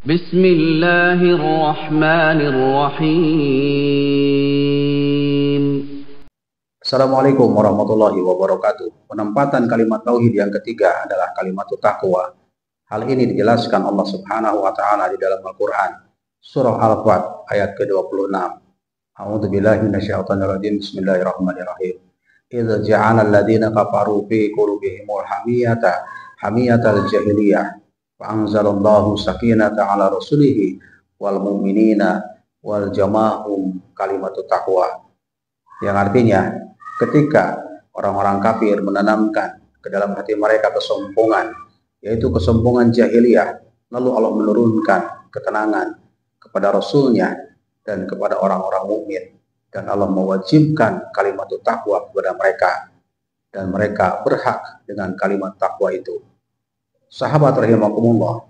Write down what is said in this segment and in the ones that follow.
Bismillahirrahmanirrahim. Assalamualaikum warahmatullahi wabarakatuh. Penempatan kalimat tauhid yang ketiga adalah kalimat taqwa. Hal ini dijelaskan Allah Subhanahu wa taala di dalam Al-Qur'an, surah Al-Fat ayat ke-26. A'udzubillahi minasyaitonirrajim. Bismillahirrahmanirrahim. Idza ja'ala alladziina kafaru fi qulubihimul hamiyatal jahiliyah fa anzalallahu sakinata 'ala rasulihi wal mu'minina wal jama'hum kalimatut taqwa. Yang artinya, ketika orang-orang kafir menanamkan ke dalam hati mereka kesombongan, yaitu kesombongan jahiliyah, lalu Allah menurunkan ketenangan kepada Rasulnya dan kepada orang-orang mukmin, dan Allah mewajibkan kalimat taqwa kepada mereka, dan mereka berhak dengan kalimat taqwa itu. Sahabat rahimakumullah,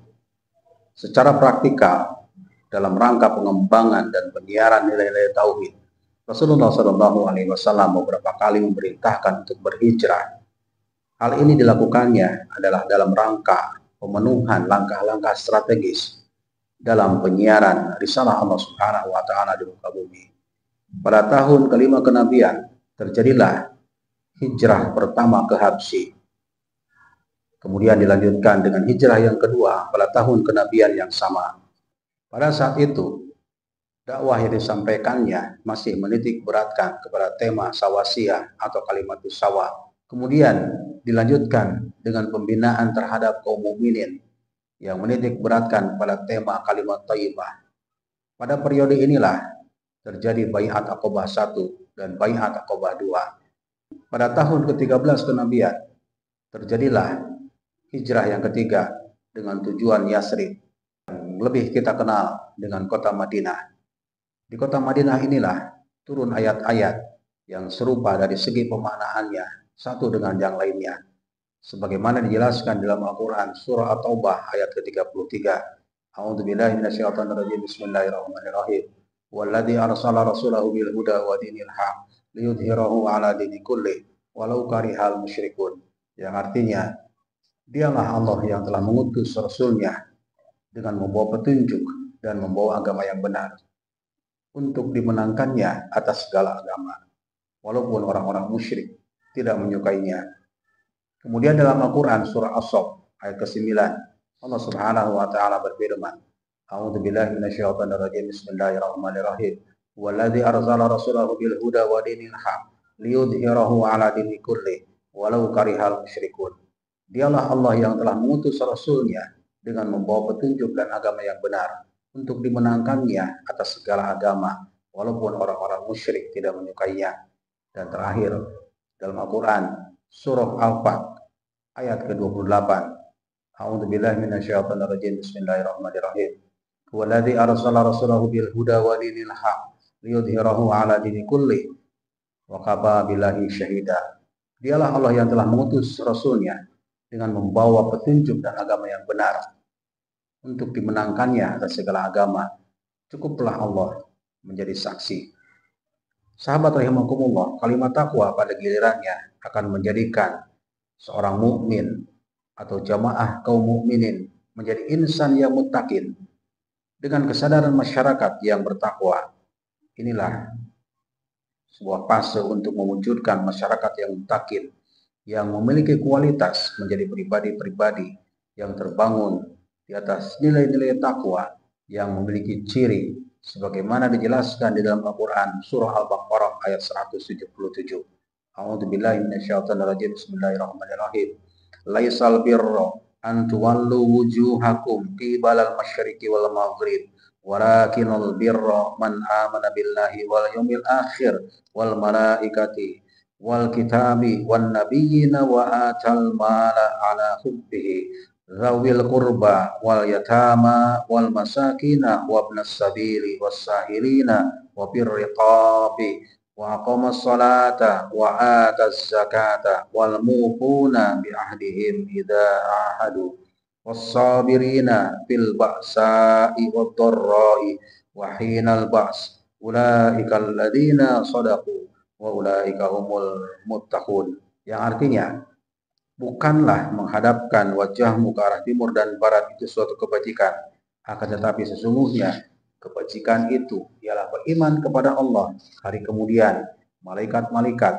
secara praktikal dalam rangka pengembangan dan penyiaran nilai-nilai tauhid, Rasulullah SAW beberapa kali memerintahkan untuk berhijrah. Hal ini dilakukannya adalah dalam rangka pemenuhan langkah-langkah strategis dalam penyiaran risalah Allah Subhanahu wa taala di muka bumi. Pada tahun kelima kenabian terjadilah hijrah pertama ke Habsyi. Kemudian dilanjutkan dengan hijrah yang kedua pada tahun kenabian yang sama. Pada saat itu, dakwah yang disampaikannya masih menitik beratkan kepada tema sawasiyah atau kalimatus sawa. Kemudian dilanjutkan dengan pembinaan terhadap kaum mukminin yang menitik beratkan pada tema kalimat thayyibah. Pada periode inilah terjadi Bai'at Aqabah 1 dan Bai'at Aqabah 2. Pada tahun ke-13 kenabian terjadilah hijrah yang ketiga dengan tujuan Yasrib, yang lebih kita kenal dengan kota Madinah. Di kota Madinah inilah turun ayat-ayat yang serupa dari segi pemaknaannya satu dengan yang lainnya, sebagaimana dijelaskan dalam Al-Quran surah At-Taubah ayat ke-33. A'udzubillahi minasyaitonirrajim. Bismillahirrahmanirrahim. Walladzi arsala rasulahu bil huda wa dinil haq liyudhhirahu 'ala dini kulli walau karihal musyrikun. Yang artinya, dialah Allah yang telah mengutus Rasulnya dengan membawa petunjuk dan membawa agama yang benar untuk dimenangkannya atas segala agama, walaupun orang-orang musyrik tidak menyukainya. Kemudian dalam Al-Quran surah As-Saff ayat ke-9, Allah Subhanahu wa taala berfirman, A'udzubillahi minasyaitonirrajim. Bismillahirrahmanirrahim. Walladzi arsala rasulahu bil huda wa dinil haq liyudhhirahu 'ala dini kulli walau karihal musyrikun. Dialah Allah yang telah mengutus Rasulnya dengan membawa petunjuk dan agama yang benar untuk dimenangkannya atas segala agama, walaupun orang-orang musyrik tidak menyukainya. Dan terakhir dalam Al-Quran surah Al-Fat ayat ke-28. A'udzubillahi minasyaitonirrajim. Bismillahirrahmanirrahim. Walladzi arsala rasulahu bil huda wa dinil haq liyudhhirahu 'ala dini kulli wa kafa billahi syahida. Dialah Allah yang telah mengutus Rasulnya dengan membawa petunjuk dan agama yang benar untuk dimenangkannya atas segala agama. Cukuplah Allah menjadi saksi. Sahabat rahimakumullah, kalimat taqwa pada gilirannya akan menjadikan seorang mukmin atau jamaah kaum mukminin menjadi insan yang muttaqin dengan kesadaran masyarakat yang bertakwa. Inilah sebuah fase untuk mewujudkan masyarakat yang muttaqin, yang memiliki kualitas menjadi pribadi-pribadi yang terbangun di atas nilai-nilai takwa, yang memiliki ciri sebagaimana dijelaskan di dalam Al-Quran surah Al-Baqarah ayat 177. A'udzubillahi minasyaitonirrajim. Bismillahirrahmanirrahim. Laisal birra an tuwallu wujuhakum qibalal masyriqi wal maghrib walakinal birra man amana billahi wal yawmil akhir wal malaikati wal kitabi wan nabiyyina wa atal mala ala hubbihi zawil qurba wal yatama wal masakina wa ibnas sabili was sahilina wa bir riqabi wa aqamas salata wa ataz zakata wal mufuna bi ahdihim idza ahadu was sabirina fil ba'sa'i wad dharra'i wa hinal ba's ulaika alladziina shadaqu wa ulaika humul muttaqun. Yang artinya, bukanlah menghadapkan wajahmu ke arah timur dan barat itu suatu kebajikan, Akan tetapi sesungguhnya kebajikan itu ialah beriman kepada Allah, hari kemudian, malaikat-malaikat,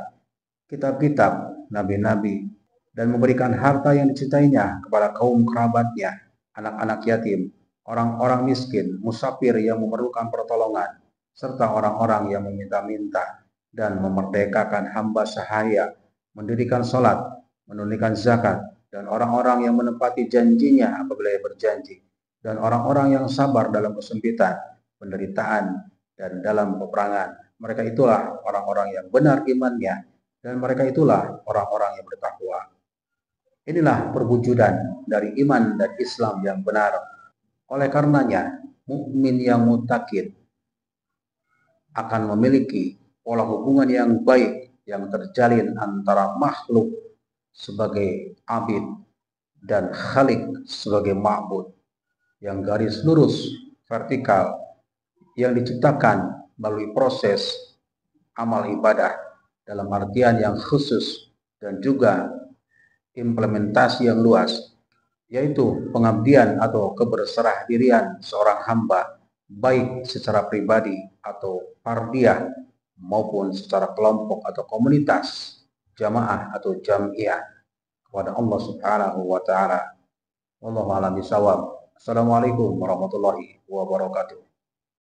kitab-kitab, nabi-nabi, dan memberikan harta yang dicintainya kepada kaum kerabatnya, anak-anak yatim, orang-orang miskin, musafir yang memerlukan pertolongan, serta orang-orang yang meminta-minta, dan memerdekakan hamba sahaya, mendirikan sholat, menunaikan zakat, dan orang-orang yang menepati janjinya apabila ia berjanji, dan orang-orang yang sabar dalam kesempitan, penderitaan, dan dalam peperangan. Mereka itulah orang-orang yang benar imannya, dan mereka itulah orang-orang yang bertakwa. Inilah perwujudan dari iman dan Islam yang benar. Oleh karenanya, mukmin yang mutakin akan memiliki pola hubungan yang baik yang terjalin antara makhluk sebagai abid dan khalik sebagai ma'bud, yang garis lurus vertikal yang diciptakan melalui proses amal ibadah dalam artian yang khusus dan juga implementasi yang luas, yaitu pengabdian atau keberserah dirian seorang hamba baik secara pribadi atau fardiyah maupun secara kelompok atau komunitas, jamaah atau jam'iyah kepada Allah Subhanahu wa taala. Wallahu a'lam bishawab. Assalamualaikum warahmatullahi wabarakatuh.